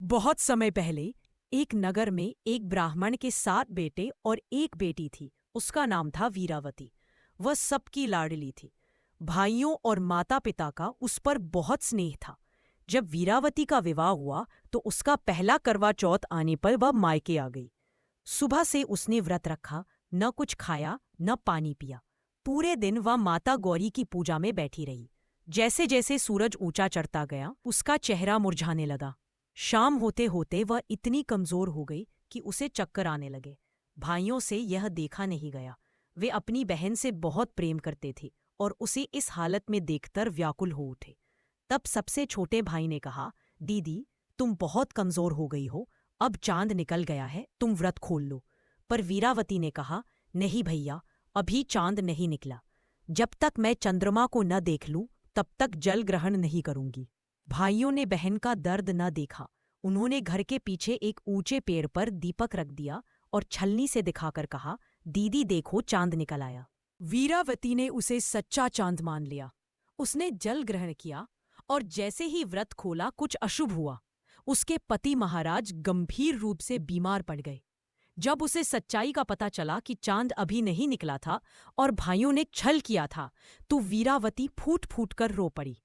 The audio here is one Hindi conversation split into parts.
बहुत समय पहले एक नगर में एक ब्राह्मण के 7 बेटे और एक बेटी थी। उसका नाम था वीरावती। वह सबकी लाडली थी। भाइयों और माता पिता का उस पर बहुत स्नेह था। जब वीरावती का विवाह हुआ तो उसका पहला करवा चौथ आने पर वह मायके आ गई। सुबह से उसने व्रत रखा, न कुछ खाया न पानी पिया। पूरे दिन वह माता गौरी की पूजा में बैठी रही। जैसे जैसे सूरज ऊंचा चढ़ता गया उसका चेहरा मुरझाने लगा। शाम होते होते वह इतनी कमजोर हो गई कि उसे चक्कर आने लगे। भाइयों से यह देखा नहीं गया। वे अपनी बहन से बहुत प्रेम करते थे और उसे इस हालत में देखकर व्याकुल हो उठे। तब सबसे छोटे भाई ने कहा, दीदी तुम बहुत कमजोर हो गई हो, अब चांद निकल गया है, तुम व्रत खोल लो। पर वीरावती ने कहा, नहीं भैया, अभी चांद नहीं निकला। जब तक मैं चंद्रमा को न देख लूं तब तक जल ग्रहण नहीं करूंगी। भाइयों ने बहन का दर्द न देखा। उन्होंने घर के पीछे एक ऊंचे पेड़ पर दीपक रख दिया और छलनी से दिखाकर कहा, दीदी देखो चांद निकल आया। वीरावती ने उसे सच्चा चांद मान लिया। उसने जल ग्रहण किया और जैसे ही व्रत खोला कुछ अशुभ हुआ। उसके पति महाराज गंभीर रूप से बीमार पड़ गए। जब उसे सच्चाई का पता चला कि चांद अभी नहीं निकला था और भाइयों ने छल किया था, तो वीरावती फूट फूट कर रो पड़ी।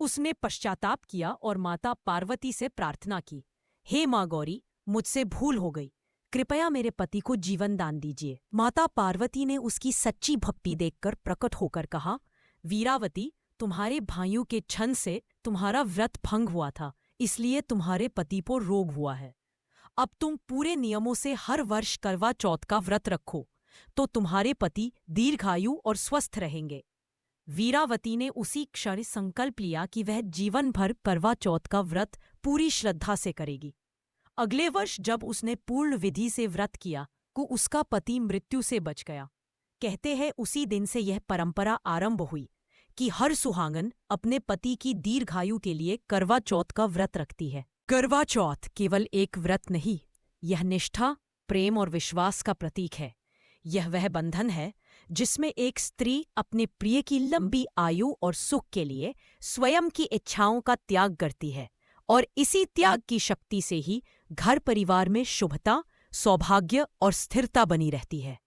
उसने पश्चाताप किया और माता पार्वती से प्रार्थना की, हे माँ गौरी, मुझसे भूल हो गई, कृपया मेरे पति को जीवन दान दीजिए। माता पार्वती ने उसकी सच्ची भक्ति देखकर प्रकट होकर कहा, वीरावती, तुम्हारे भाइयों के छन से तुम्हारा व्रत भंग हुआ था, इसलिए तुम्हारे पति को रोग हुआ है। अब तुम पूरे नियमों से हर वर्ष करवा चौथ का व्रत रखो तो तुम्हारे पति दीर्घायु और स्वस्थ रहेंगे। वीरावती ने उसी क्षण संकल्प लिया कि वह जीवन भर करवा चौथ का व्रत पूरी श्रद्धा से करेगी। अगले वर्ष जब उसने पूर्ण विधि से व्रत किया तो उसका पति मृत्यु से बच गया। कहते हैं उसी दिन से यह परंपरा आरंभ हुई कि हर सुहागन अपने पति की दीर्घायु के लिए करवा चौथ का व्रत रखती है। करवा चौथ केवल एक व्रत नहीं, यह निष्ठा, प्रेम और विश्वास का प्रतीक है। यह वह बंधन है जिसमें एक स्त्री अपने प्रिय की लंबी आयु और सुख के लिए स्वयं की इच्छाओं का त्याग करती है और इसी त्याग की शक्ति से ही घर परिवार में शुभता, सौभाग्य और स्थिरता बनी रहती है।